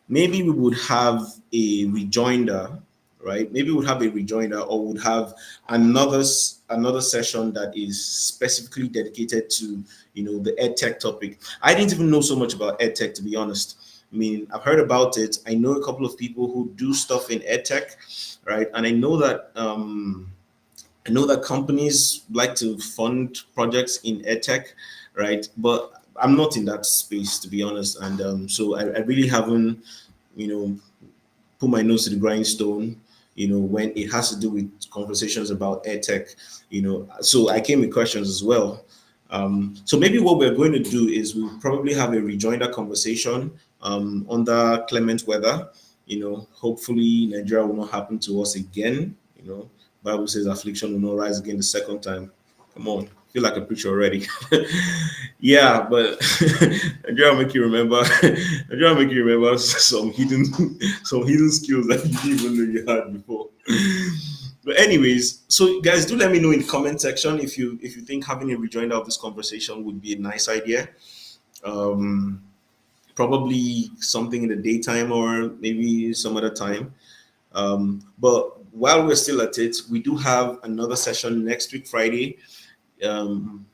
Maybe we would have a rejoinder, right? Maybe we'd have a rejoinder, or would have another session that is specifically dedicated to the ed tech topic. I didn't even know so much about ed tech, to be honest. I mean, I've heard about it. I know a couple of people who do stuff in ed tech, right? And I know that companies like to fund projects in edtech, right? But I'm not in that space, to be honest. And so I really haven't, you know, put my nose to the grindstone, when it has to do with conversations about edtech, So I came with questions as well. So maybe what we're going to do is we'll probably have a rejoinder conversation under clement weather. Hopefully Nigeria will not happen to us again. Bible says affliction will not rise again the second time. Come on, feel like a preacher already. Yeah, but Nigeria will make you remember. Nigeria will make you remember some hidden skills that you didn't even know you had before. But anyways, so guys, do let me know in the comment section if you think having a rejoinder of this conversation would be a nice idea. Um, Probably something in the daytime or maybe some other time. But while we're still at it, we do have another session next week, Friday, um,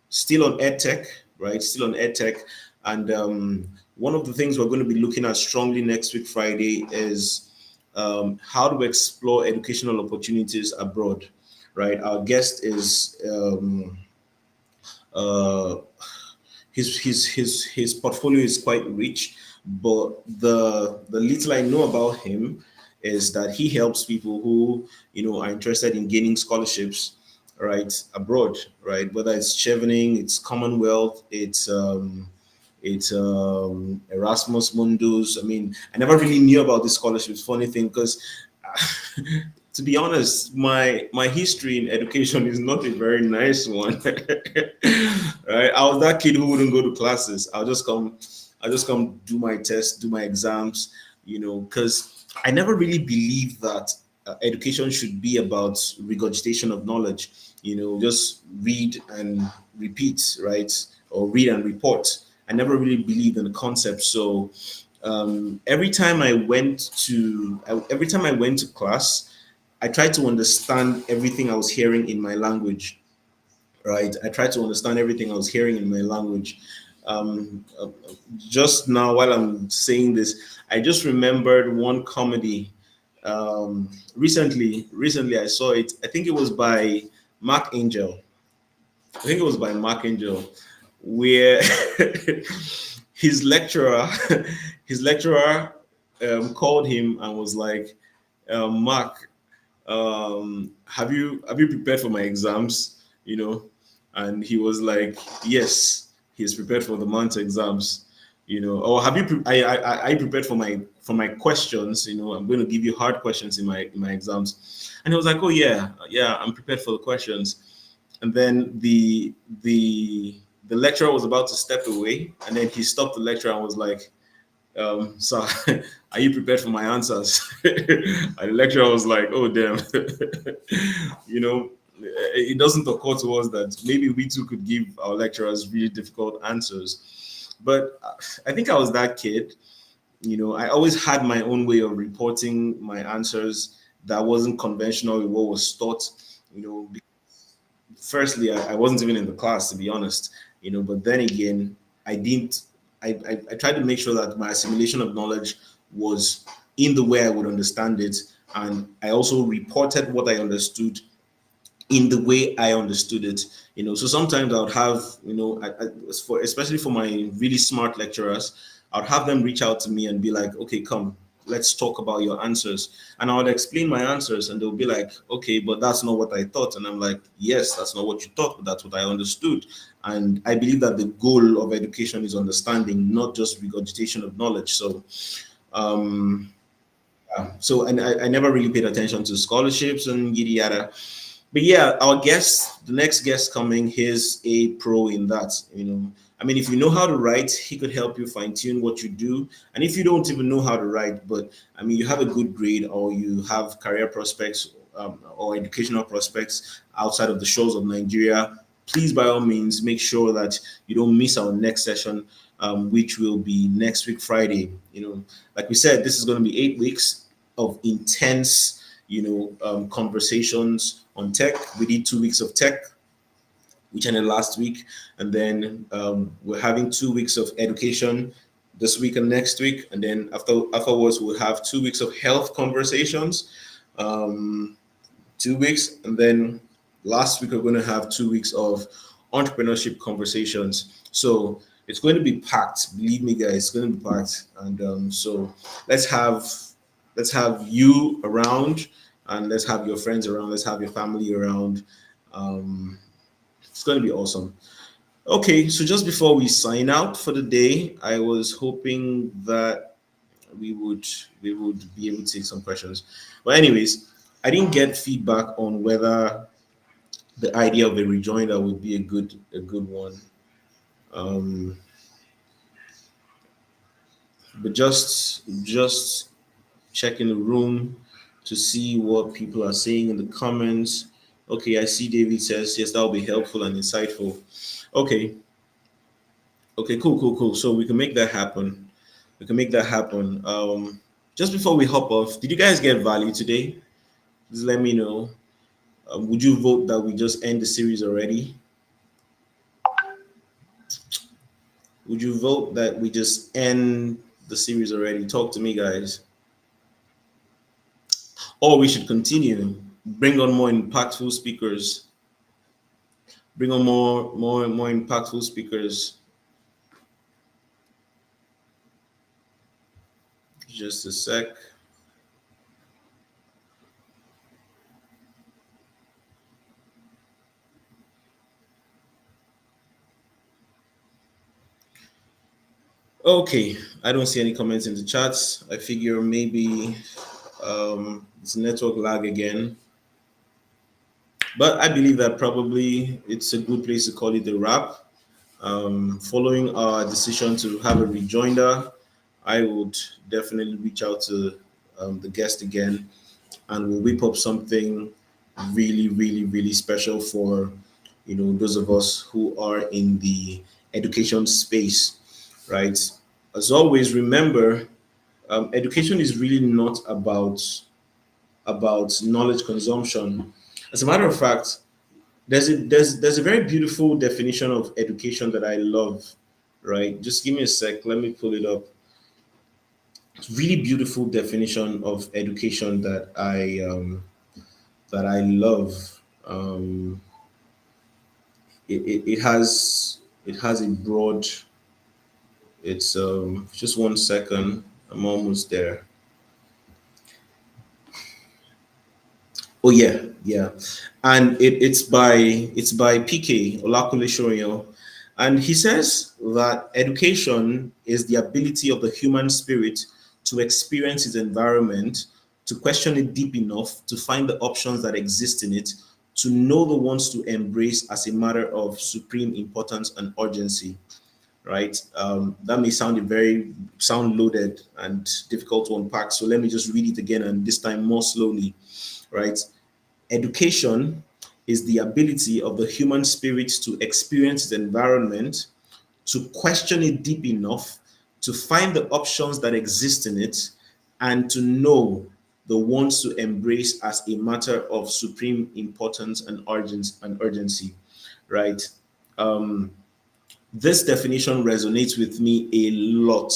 still on EdTech, right? Still on EdTech. And one of the things we're going to be looking at strongly next week, Friday, is how to explore educational opportunities abroad, right? Our guest is uh, his portfolio is quite rich, but the little I know about him is that he helps people who are interested in gaining scholarships, right, abroad, right, whether it's Chevening, it's Commonwealth, it's Erasmus Mundus. I mean, I never really knew about these scholarships. Funny thing, because to be honest, my history in education is not a very nice one. Right? I was that kid who wouldn't go to classes. I just come do my tests, do my exams, because I never really believed that education should be about regurgitation of knowledge. Just read and repeat, right? Or read and report. I never really believed in the concept. So every time I went to class, I tried to understand everything I was hearing in my language, right? I tried to understand everything I was hearing in my language. Um, uh, just now, while I'm saying this, I just remembered one comedy. Recently, I saw it. I think it was by Mark Angel. I think it was by Mark Angel, where his lecturer, his lecturer, called him and was like, Mark, have you prepared for my exams? And he was like, yes, he's prepared for the month's exams. Or have you? Are you prepared for my questions? I'm going to give you hard questions in my exams. And he was like, oh yeah, I'm prepared for the questions. And then the lecturer was about to step away, and then he stopped the lecturer and was like, so are you prepared for my answers? And the lecturer was like, oh damn. It doesn't occur to us that maybe we too could give our lecturers really difficult answers. But I think I was that kid. I always had my own way of reporting my answers that wasn't conventional with what was taught. firstly, I wasn't even in the class, to be honest, but then again, I didn't, I tried to make sure that my assimilation of knowledge was in the way I would understand it. And I also reported what I understood in the way I understood it. So sometimes I would have, for especially for my really smart lecturers, I'd have them reach out to me and be like, okay, come, let's talk about your answers. And I would explain my answers, and they'll be like, okay, but that's not what I thought. And I'm like, yes, that's not what you thought, but that's what I understood. And I believe that the goal of education is understanding, not just regurgitation of knowledge. Um, and I never really paid attention to scholarships and yada yada. But yeah, our guest, the next guest coming, he's a pro in that. I mean, if you know how to write, he could help you fine tune what you do. And if you don't even know how to write, but I mean, you have a good grade or you have career prospects, or educational prospects outside of the shores of Nigeria, please, by all means, make sure that you don't miss our next session, which will be next week, Friday. Like we said, this is going to be 8 weeks of intense, conversations on tech. We did 2 weeks of tech, which ended last week. And then we're having 2 weeks of education this week and next week. And then afterwards, we'll have 2 weeks of health conversations, 2 weeks. And then last week, we're going to have 2 weeks of entrepreneurship conversations. So it's going to be packed. Believe me, guys, it's going to be packed. And so let's have you around, and let's have your friends around. Let's have your family around. It's going to be awesome. Okay, so just before we sign out for the day, I was hoping that we would be able to take some questions. But anyways, I didn't get feedback on whether the idea of a rejoinder would be a good one. But just checking the room to see what people are saying in the comments. Okay, I see David says, yes, that will be helpful and insightful. Okay, cool. So we can make that happen. Just before we hop off, did you guys get value today? Just let me know. Would you vote that we just end the series already? Would you vote that we just end the series already? Talk to me, guys. Or we should continue. Bring on more impactful speakers. Bring on more impactful speakers. Just a sec. Okay, I don't see any comments in the chats. I figure maybe it's network lag again. But I believe that probably it's a good place to call it a wrap. Following our decision to have a rejoinder, I would definitely reach out to the guest again, and we'll whip up something really, really, really special for those of us who are in the education space, right? As always, remember, education is really not about knowledge consumption. As a matter of fact, there's a very beautiful definition of education that I love, right? Just give me a sec. Let me pull it up. It's really beautiful definition of education that I love. It has a broad. It's just 1 second. I'm almost there. Oh yeah, and it's by PK Olakule Shoyo, and he says that education is the ability of the human spirit to experience its environment, to question it deep enough to find the options that exist in it, to know the ones to embrace as a matter of supreme importance and urgency. Right? That may sound loaded and difficult to unpack. So let me just read it again, and this time more slowly. Right? Education is the ability of the human spirit to experience its environment, to question it deep enough to find the options that exist in it, and to know the ones to embrace as a matter of supreme importance and urgency, right? Um, this definition resonates with me a lot,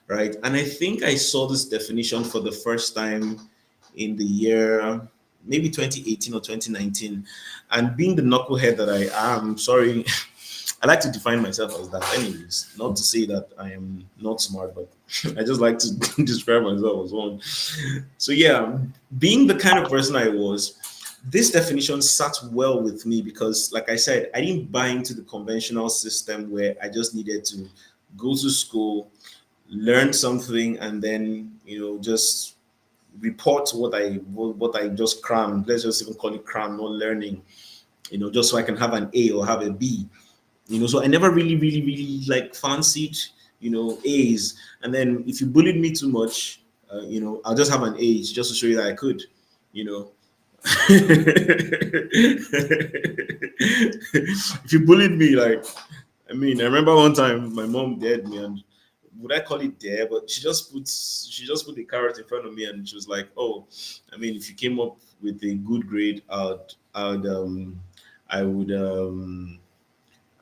right? And I think I saw this definition for the first time in the year maybe 2018 or 2019. And being the knucklehead that I am, sorry, I like to define myself as that, anyways. Not to say that I am not smart, but I just like to describe myself as one. So, yeah, being the kind of person I was, this definition sat well with me because, like I said, I didn't buy into the conventional system where I just needed to go to school, learn something, and then, just report what I just crammed. Let's just even call it cram, not learning, just so I can have an A or have a B. So I never really like fancied, A's. And then if you bullied me too much, I'll just have an H just to show you that I could, you know. If you bullied me, like, I remember one time my mom dared me, and would I call it dare? But she just put a carrot in front of me, and she was like, "Oh, if you came up with a good grade, I would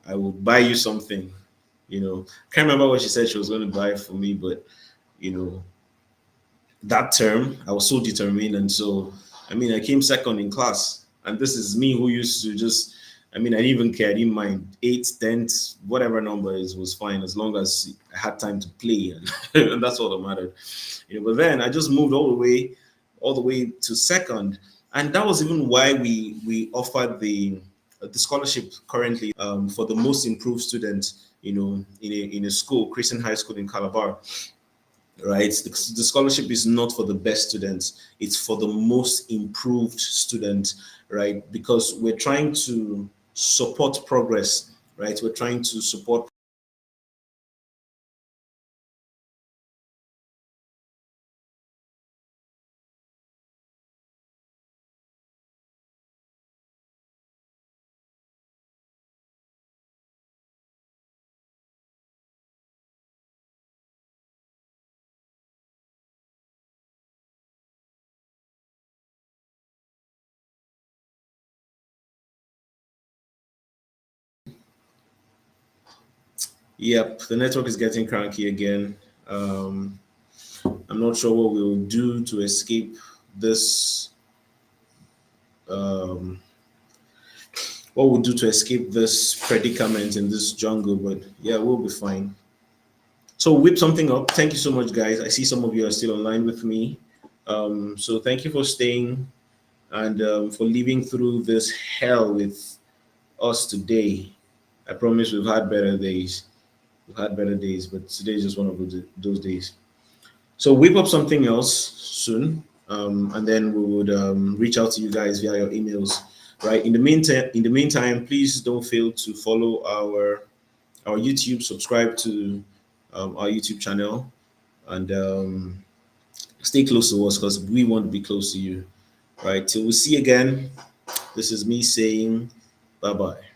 I would buy you something." Can't remember what she said she was going to buy for me, but you know, that term I was so determined, and so I came second in class, and this is me who used to just. I didn't even care. I didn't mind eighth, tenth, whatever number is was fine as long as I had time to play, and, and that's all that mattered. But then I just moved all the way to second, and that was even why we offered the scholarship currently for the most improved student. In a school, Christian High School in Calabar, right? The scholarship is not for the best students, it's for the most improved student, right? Because we're trying to support progress, right? We're trying to support. Yep, the network is getting cranky again. I'm not sure what we'll do to escape this. Um, what we'll do to escape this predicament in this jungle, but yeah, we'll be fine. So whip something up. Thank you so much, guys. I see some of you are still online with me. So thank you for staying and for living through this hell with us today. I promise we've had better days. We've had better days, but today is just one of those days. So whip up something else soon, and then we would reach out to you guys via your emails. Right. In the meantime, please don't fail to follow our YouTube. Subscribe to our YouTube channel, and stay close to us because we want to be close to you. Right. Till we see again. This is me saying bye bye.